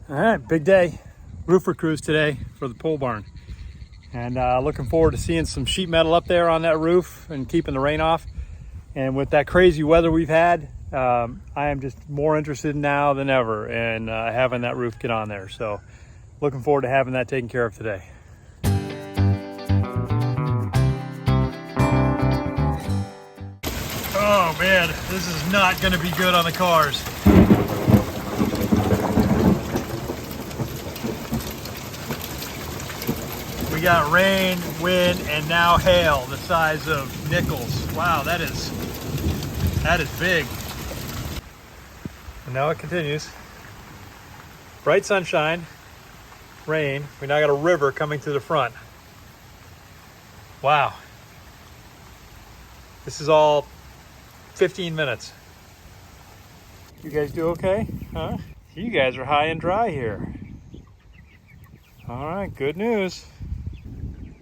All right, big day. Roofer cruise today for the pole barn. And looking forward to seeing some sheet metal up there on that roof and keeping the rain off. And with that crazy weather we've had, I am just more interested now than ever in having that roof get on there. So looking forward to having that taken care of today. Oh man, this is not going to be good on the cars. We got rain, wind, and now hail the size of nickels. Wow, that is big. And now it continues. Bright sunshine, rain. We now got a river coming to the front. Wow. This is all 15 minutes. You guys do okay? Huh? You guys are high and dry here. All right, good news.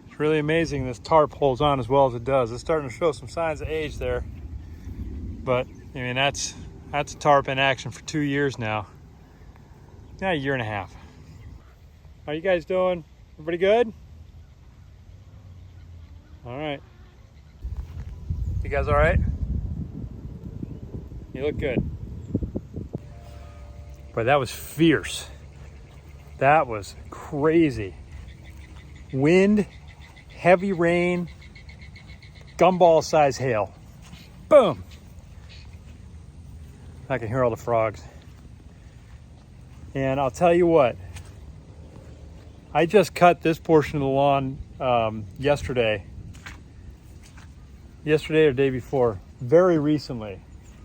It's really amazing this tarp holds on as well as it does. It's starting to show some signs of age there. But, I mean, that's a tarp in action for 2 years now. Yeah, a year and a half. How you guys doing? Everybody good? All right. You guys all right? You look good. But that was fierce. That was crazy. Wind, heavy rain, gumball size hail. Boom. I can hear all the frogs. And I'll tell you what, I just cut this portion of the lawn yesterday or day before, very recently,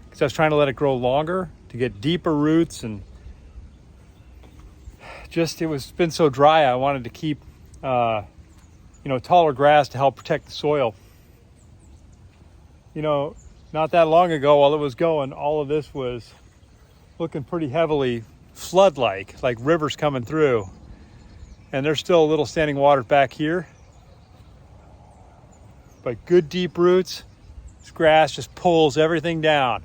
because I was trying to let it grow longer to get deeper roots, and just it's been so dry. I wanted to keep taller grass to help protect the soil. Not that long ago, while it was going, all of this was looking pretty heavily flood-like rivers coming through. And there's still a little standing water back here. But good deep roots. This grass just pulls everything down.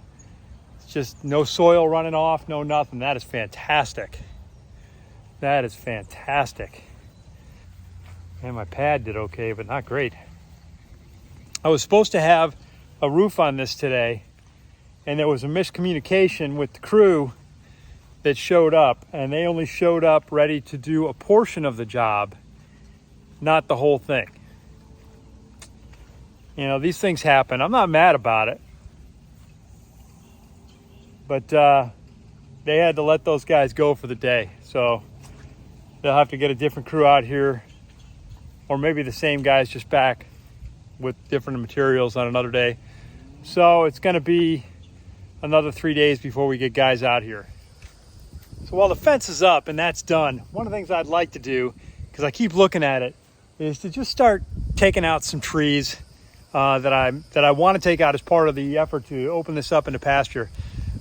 It's just no soil running off, no nothing. That is fantastic. That is fantastic. And my pad did okay, but not great. I was supposed to have a roof on this today, and there was a miscommunication with the crew that showed up, and they only showed up ready to do a portion of the job, not the whole thing. These things happen. I'm not mad about it, but they had to let those guys go for the day, so they'll have to get a different crew out here, or maybe the same guys just back with different materials on another day. So it's going to be another 3 days before we get guys out here. So while the fence is up and that's done, one of the things I'd like to do, because I keep looking at it, is to just start taking out some trees that I want to take out as part of the effort to open this up into pasture.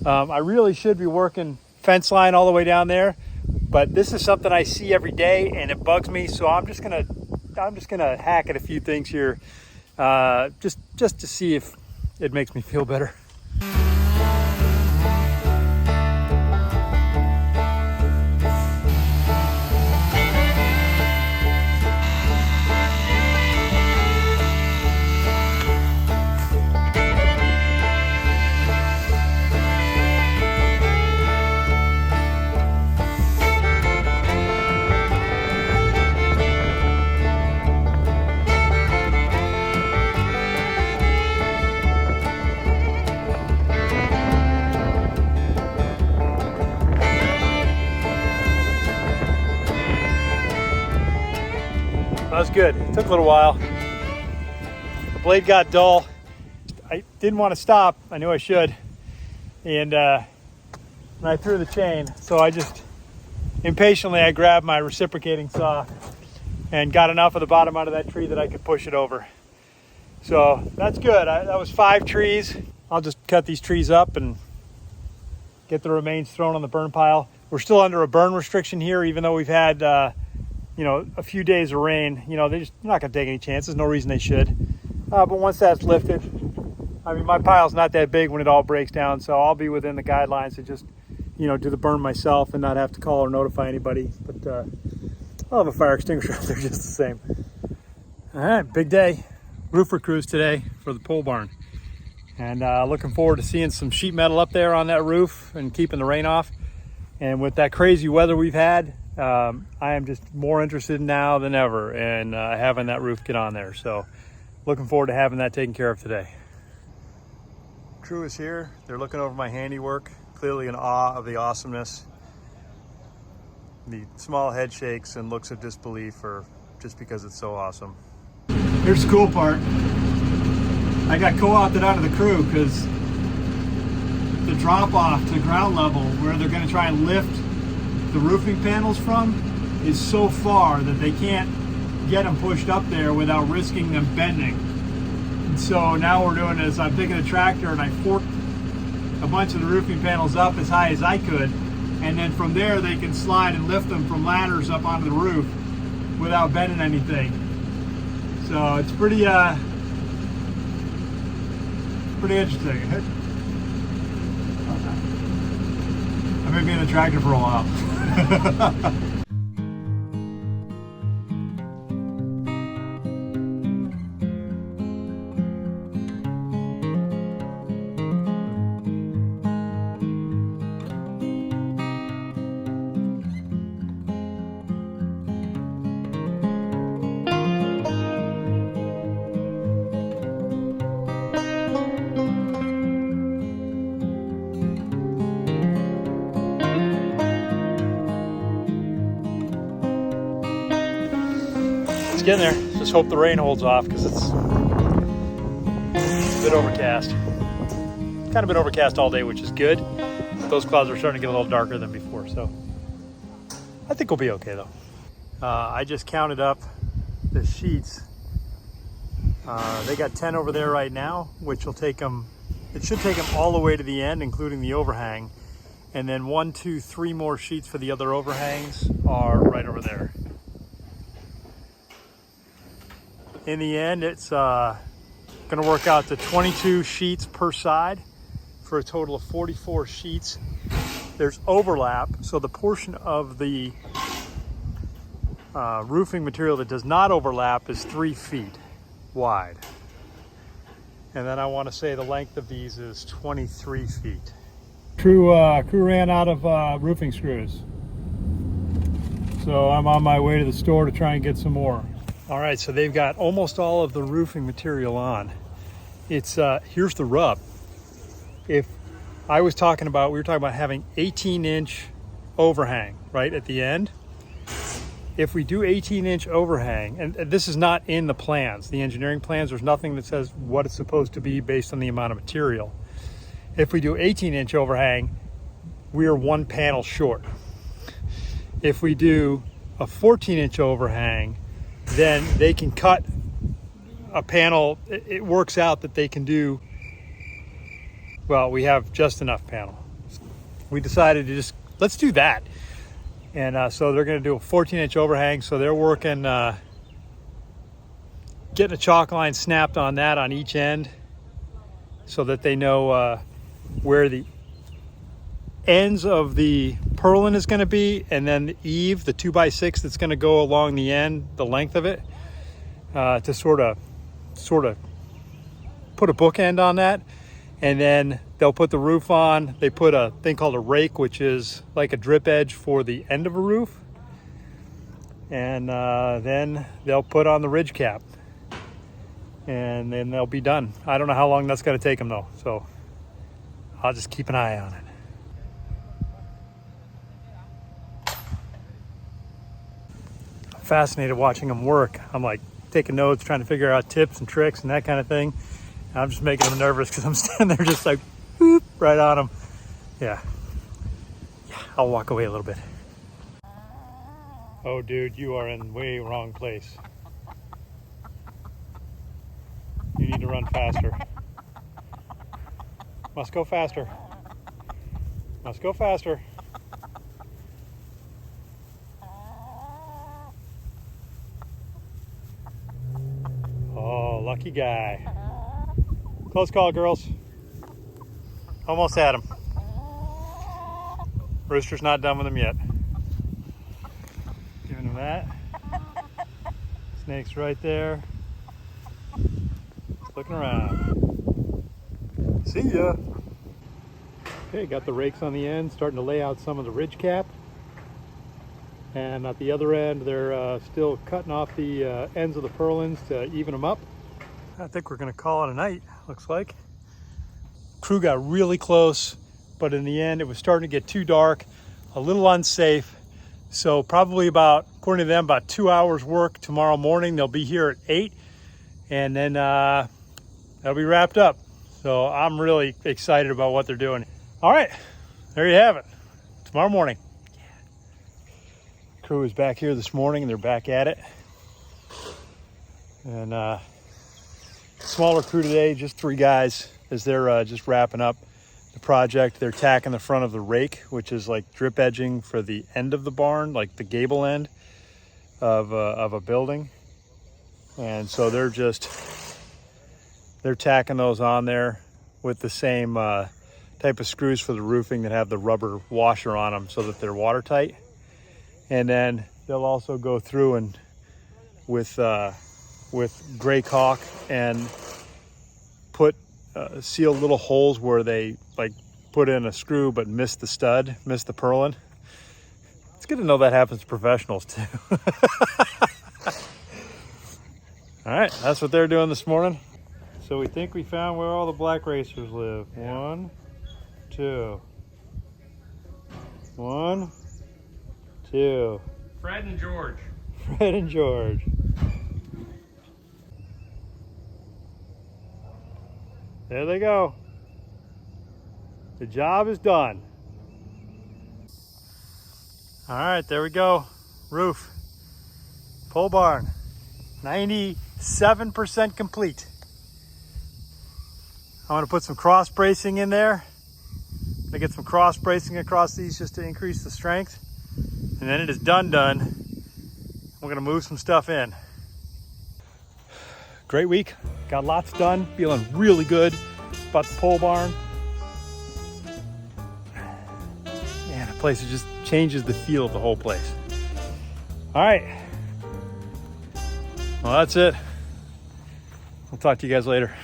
I really should be working fence line all the way down there, but this is something I see every day and it bugs me. So I'm just gonna hack at a few things here, just to see if it makes me feel better. That was good. It took a little while. The blade got dull. I didn't want to stop. I knew I should. And I threw the chain. So I just impatiently, I grabbed my reciprocating saw and got enough of the bottom out of that tree that I could push it over. So that's good. That was 5 trees. I'll just cut these trees up and get the remains thrown on the burn pile. We're still under a burn restriction here, even though we've had a few days of rain. They're not going to take any chances. No reason they should. But once that's lifted, my pile's not that big when it all breaks down, so I'll be within the guidelines to just do the burn myself and not have to call or notify anybody. But I'll have a fire extinguisher out there just the same. All right, big day. Roofer cruise today for the pole barn. And looking forward to seeing some sheet metal up there on that roof and keeping the rain off. And with that crazy weather we've had, I am just more interested now than ever in having that roof get on there. So looking forward to having that taken care of today. Crew is here. They're looking over my handiwork, clearly in awe of the awesomeness. The small head shakes and looks of disbelief are just because it's so awesome. Here's the cool part. I got co-opted out of the crew because the drop off to ground level where they're going to try and lift the roofing panels from is so far that they can't get them pushed up there without risking them bending. So now we're doing is I'm taking a tractor and I forked a bunch of the roofing panels up as high as I could, and then from there they can slide and lift them from ladders up onto the roof without bending anything. So it's pretty interesting. I may be in the tractor for a while. Getting there. Just hope the rain holds off because it's a bit overcast. It's kind of been overcast all day, which is good. Those clouds are starting to get a little darker than before, so I think we'll be okay though. I just counted up the sheets. They got 10 over there right now, which will take them, it should take them all the way to the end, including the overhang. And then 1, 2, 3 more sheets for the other overhangs are right over there. In the end, it's going to work out to 22 sheets per side for a total of 44 sheets. There's overlap, so the portion of the roofing material that does not overlap is 3 feet wide. And then I want to say the length of these is 23 feet. Crew ran out of roofing screws. So I'm on my way to the store to try and get some more. All right, so they've got almost all of the roofing material on. It's here's the rub. If we were talking about having 18-inch overhang right at the end. If we do 18-inch overhang, and this is not in the plans, the engineering plans, there's nothing that says what it's supposed to be based on the amount of material. If we do 18-inch overhang, we are 1 panel short. If we do a 14-inch overhang, then they can cut a panel. It works out that they can do, well, we have just enough panel. We decided to let's do that. And so they're going to do a 14-inch overhang. So they're working, getting a chalk line snapped on that on each end so that they know where the ends of the purlin is going to be, and then the eave, the 2x6 that's going to go along the end, the length of it, to sort of put a bookend on that. And then they'll put the roof on. They put a thing called a rake, which is like a drip edge for the end of a roof. And then they'll put on the ridge cap, and then they'll be done. I don't know how long that's going to take them though, so I'll just keep an eye on it. Fascinated watching them work. I'm like taking notes, trying to figure out tips and tricks and that kind of thing. And I'm just making them nervous because I'm standing there just like whoop, right on them. Yeah, I'll walk away a little bit. Oh dude, you are in way wrong place. You need to run faster. Must go faster. Must go faster. Oh, lucky guy. Close call, girls. Almost had him. Rooster's not done with them yet. Giving him that. Snake's right there. Looking around. See ya. Okay, got the rakes on the end, starting to lay out some of the ridge cap. And at the other end, they're still cutting off the ends of the purlins to even them up. I think we're gonna call it a night, looks like. Crew got really close, but in the end, it was starting to get too dark, a little unsafe. So probably about, according to them, about 2 hours work tomorrow morning. They'll be here at 8, and then that'll be wrapped up. So I'm really excited about what they're doing. All right, there you have it. Tomorrow morning. Crew is back here this morning, and they're back at it. And smaller crew today, just 3 guys, as they're just wrapping up the project. They're tacking the front of the rake, which is like drip edging for the end of the barn, like the gable end of a building. And so they're tacking those on there with the same type of screws for the roofing that have the rubber washer on them so that they're watertight. And then they'll also go through and with gray caulk and seal little holes where they like put in a screw but miss the stud, miss the purlin. It's good to know that happens to professionals too. All right, that's what they're doing this morning. So we think we found where all the black racers live. Yeah. 1, 2. 1, 2. Fred and George. Fred and George. There they go. The job is done. All right, there we go. Roof. Pole barn. 97% complete. I'm gonna put some cross bracing in there. I'm gonna get some cross bracing across these just to increase the strength. And then it is done. We're gonna move some stuff in. Great week, got lots done, feeling really good about the pole barn. Man, the place, it just changes the feel of the whole place. All right, well, that's it. I'll talk to you guys later.